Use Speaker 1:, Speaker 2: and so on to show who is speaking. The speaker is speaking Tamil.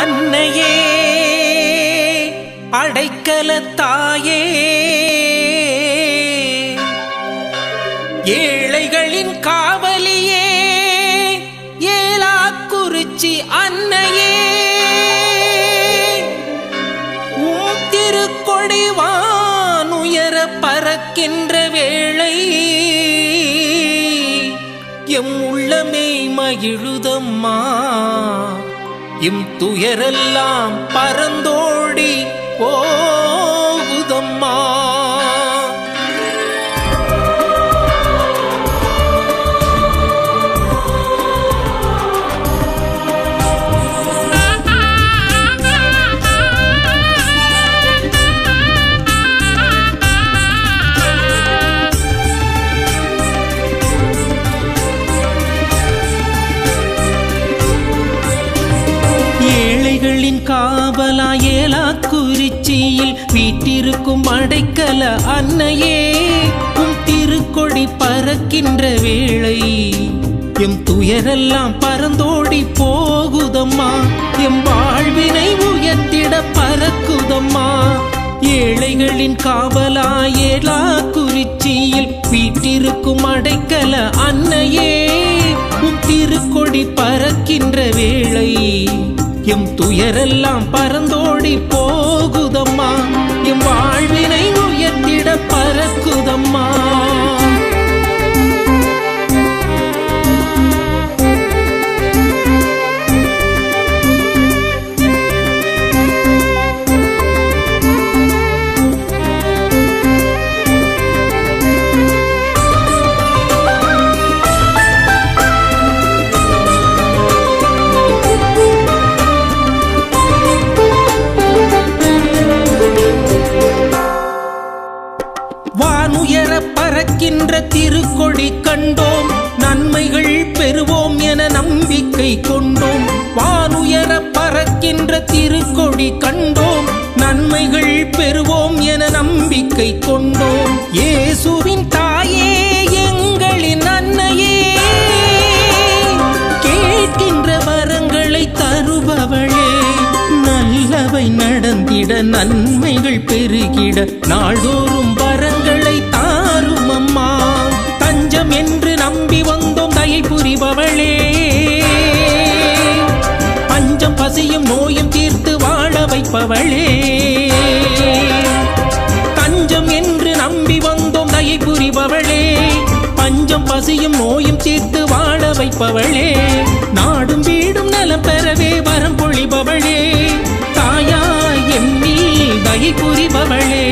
Speaker 1: அன்னையே அடைக்கலத்தாயே ஏழைகளின் காவலியே ஏலாக்குறிச்சி அன்னையே உம் திருக்கொடி வானுயர பறக்கின்ற வேளை எம் உள்ளமே மகிழுதம்மா எம் துயரெல்லாம் பறந்தோடி போகுதம்மா. ஏழைகளின் காவலா ஏலாக்குறிச்சியில் வீட்டிருக்கும் அடைக்கல அன்னையே உம் திருக்கொடி பறக்கின்ற வேளை எம் துயரெல்லாம் பறந்தோடி போகுதம்மா எம் வாழ்வினை உயர்த்திட பறக்குதம்மா. ஏழைகளின் காவலா ஏலாக்குறிச்சியில் வீட்டிருக்கும் அடைக்கல அன்னையே உம் திருக்கொடி பறக்கின்ற வேளை எம் துயரெல்லாம் பறந்தோடி போகுதம்மா எம் வாழ்வினை உயர்த்திட பறக்குதம்மா. வானுயர பறக்கின்ற திருக்கொடி கண்டோம் நன்மைகள் பெறுவோம் என நம்பிக்கை கொண்டோம். வானுயர பறக்கின்ற திருக்கொடி கண்டோம் நன்மைகள் பெறுவோம் என நம்பிக்கை கொண்டோம். இயேசுவின் தாயே எங்களின் அன்னையே கேட்கின்ற வரங்களை தருபவளே நல்லவை நடந்திட நன்மைகள் பெருகிட நாள்தோறும் வரங்களை தாரும் அம்மா. தஞ்சம் என்று நம்பி வந்தோம் தயை புரிபவளே பஞ்சம் பசியும் நோயும் தீர்த்து வாழ வைப்பவளே. தஞ்சம் என்று நம்பி வந்தோம் தயை புரிபவளே பஞ்சம் பசியும் நோயும் தீர்த்து வாழ வைப்பவளே. நாடும் வீடும் நலம் பெறவே வரம் பொழிபவளே தாயாய் எம்மி தயை புரிபவளே.